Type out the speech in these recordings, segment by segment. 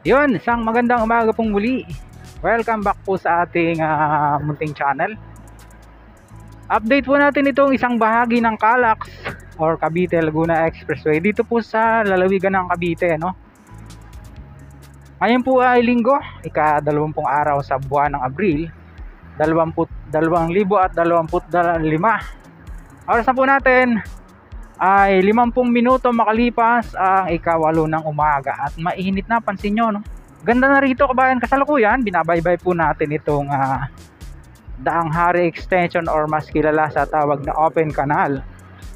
Yun, isang magandang umaga pong muli. Welcome back po sa ating munting channel. Update po natin itong isang bahagi ng Calax or Cavite-Laguna Expressway dito po sa lalawigan ng Cavite, no? Ngayon po ay linggo, ika-20 araw sa buwan ng Abril 2025. Oras na po natin ay 50 minuto makalipas ang ika-8 ng umaga at mainit na, pansin nyo, no? Ganda na rito kabayan, kasalukuyan binabaybay po natin itong Daang Hari Extension or mas kilala sa tawag na Open Canal,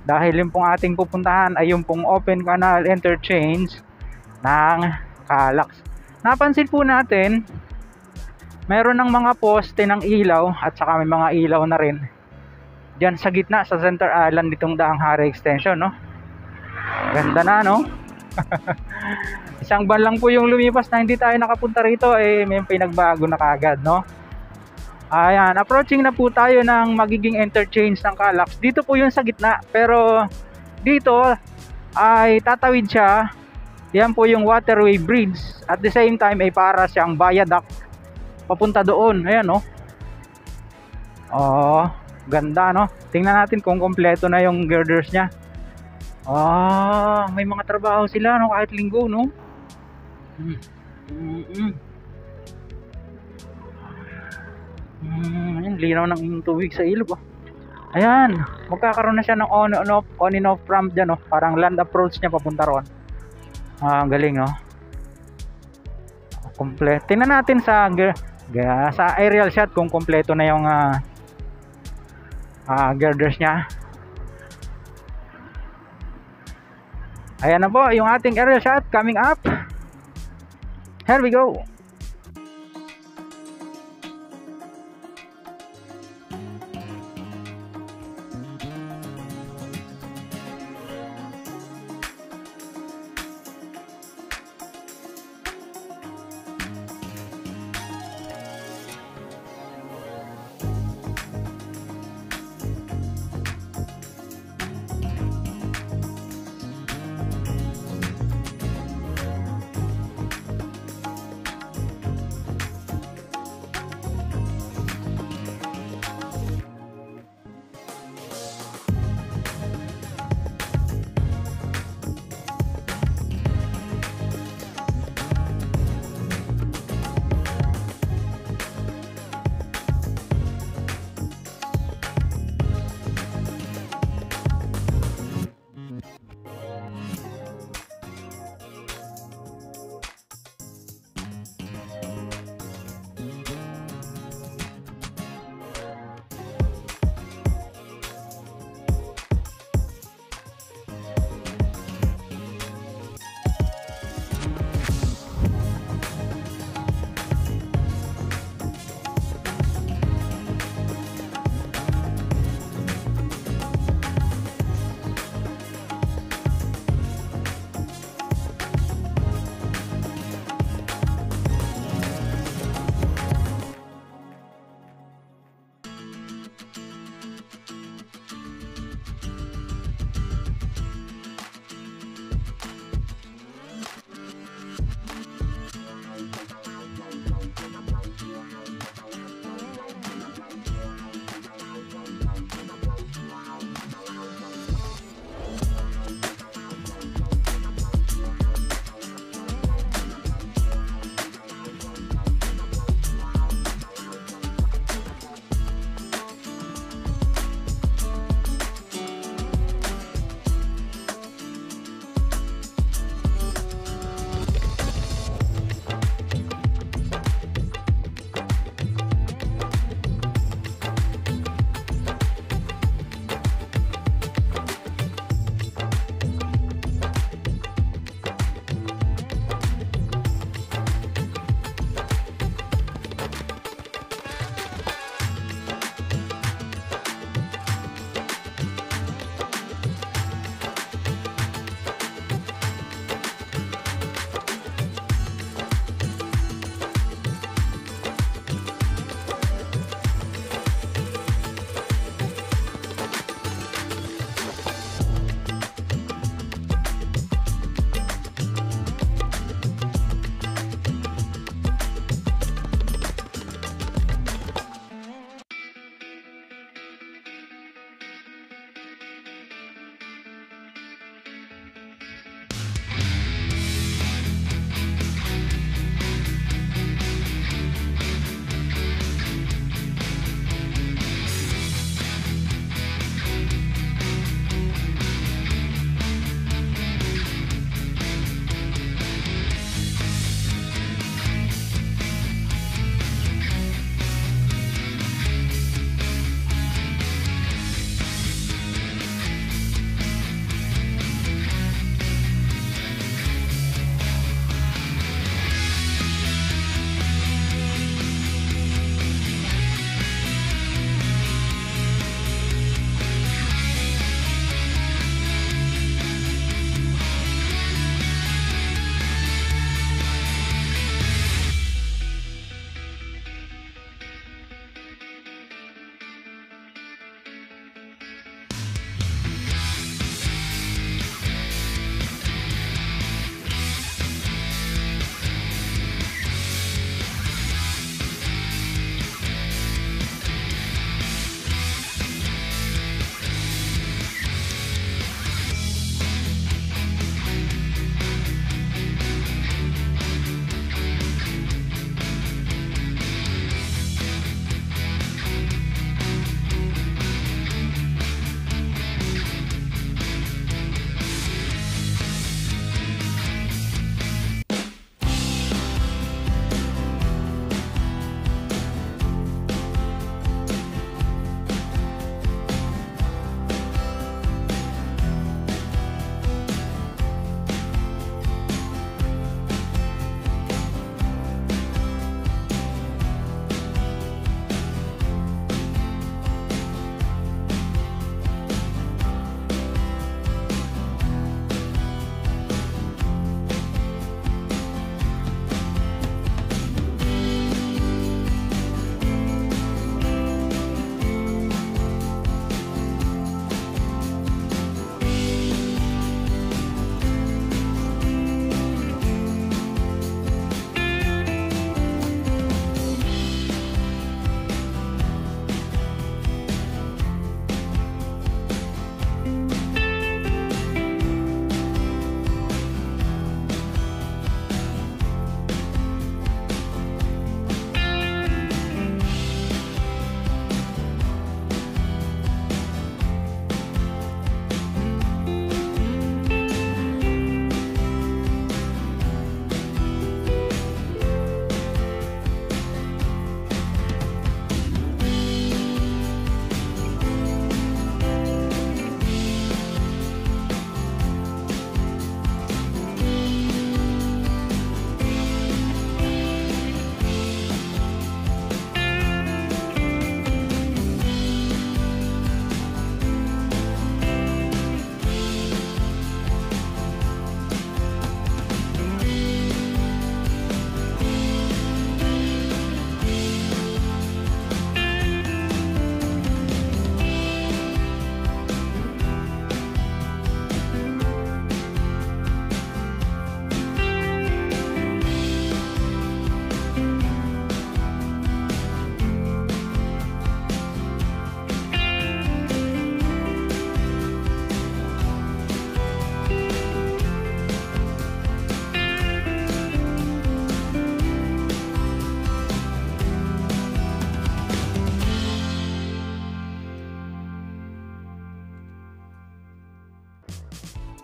dahil yung pong ating pupuntahan ay yung pong Open Canal Interchange ng Calax. Napansin po natin meron ng mga poste ng ilaw at saka may mga ilaw na rin diyan sa gitna sa center island nitong Daang Hari Extension, no? Ganda na, no? Isang buwan lang po yung lumipas na hindi tayo nakapunta rito, may pinagbago na kagad, no? Ayan, approaching na po tayo ng magiging interchange ng Calax. Dito po yun sa gitna, pero dito ay tatawid siya. Yan po yung waterway bridge. At the same time ay para siyang viaduct papunta doon. Ayan, no? Oh, ganda, no? Tingnan natin kung kompleto na yung girders niya. May mga trabaho sila, no? Kahit linggo, no? Ayan, linaw ng tubig sa ilog, oh. Ayan, magkakaroon na siya ng on and off ramp dyan, no? Parang land approach niya papunta ron. Ang galing, no? Kompleto. Tingnan natin sa aerial shot kung kompleto na yung girders niya. Ayan na po yung ating aerial shot coming up. Here we go.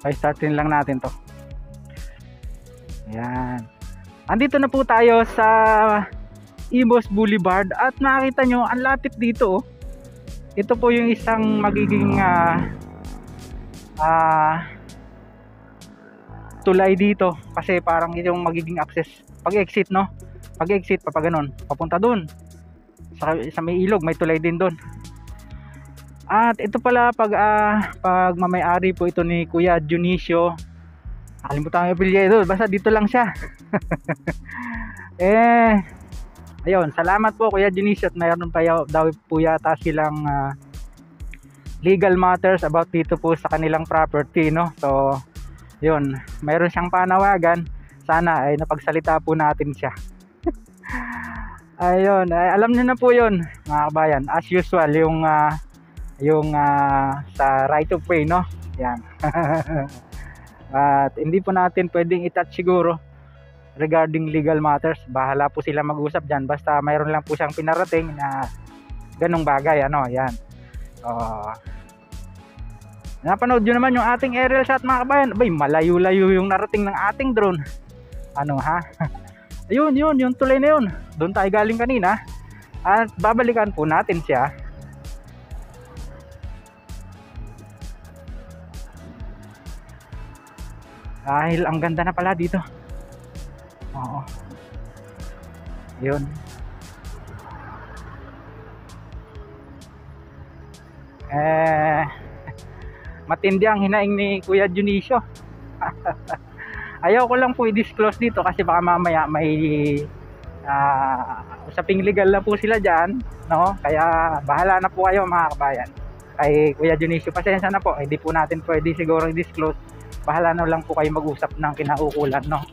Pa-startin lang natin to. Ayan. Andito na po tayo sa Imus Boulevard at nakita nyo ang lapit dito. Ito po yung isang magiging tulay dito kasi parang ito yung magiging access pag exit, no? Pag exit pa ganun papunta dun sa may ilog, may tulay din dun. At ito pala pag mamay-ari po ito ni Kuya Dionisio. Nakalimutan ang apelyido, basta dito lang siya. Ayun, salamat po Kuya Dionisio at mayroon pa daw po yata silang legal matters about dito po sa kanilang property, no? So, yun, mayroon siyang panawagan. Sana ay napagsalita po natin siya. Ayun, alam niyo na po yun mga kabayan. As usual, yung sa right of way, no? Yan. At hindi po natin pwedeng i-touch siguro regarding legal matters. Bahala po sila mag-usap dyan. Basta mayroon lang po siyang pinarating na ganong bagay, ano, yan. Napanood nyo naman yung ating aerial shot mga kabayan. Abay, malayo-layo yung narating ng ating drone. Ano ha? Ayun, yung tulay na yun. Doon tayo galing kanina. At babalikan po natin siya. Dahil ang ganda na pala dito. Oo. Yun. Matindi ang hinaing ni Kuya Dionisio. Ayaw ko lang po i-disclose dito kasi baka mamaya may usaping legal na po sila dyan, no? Kaya bahala na po kayo mga kabayan. Kay Kuya Dionisio, pasensya na po, hindi po natin pwede siguro i-disclose. Bahala na lang po kayo mag-usap ng kinaukulan, no?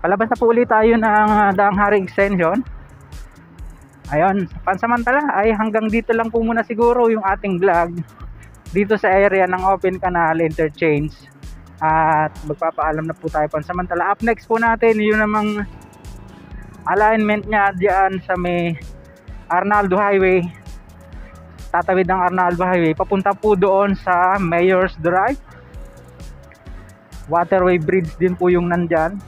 Palabas na po ulit tayo ng Daang Hari Extension. Ayun, pansamantala ay hanggang dito lang po muna siguro yung ating vlog dito sa area ng Open Canal Interchange. At magpapaalam na po tayo pansamantala. Up next po natin yun namang alignment niya diyan sa may Arnaldo Highway. Tatawid ng Arnaldo Highway papunta po doon sa Mayor's Drive. Waterway Bridge din po yung nandyan.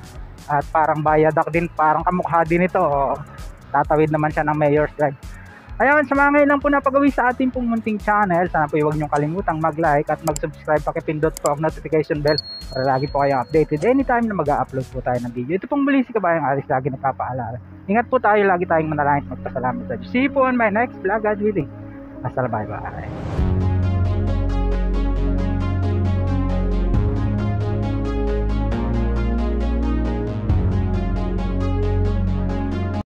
At parang viaduct din, parang kamukha din ito. Tatawid naman siya ng Mayor's Drive. Ayun, sa mga ngayon lang po napagawi sa ating pong munting channel, sana po huwag niyong kalimutang mag-like at mag-subscribe, pakipindot po ang notification bell para lagi po kayong updated anytime na mag-upload po tayo ng video. Ito pong muli si Kabayang Aris, lagi nagpapaalala. Ingat po tayo, lagi tayong manalangin at magpasalamat sa Diyos. See you po on my next vlog, God willing. Hasta la, bye bye.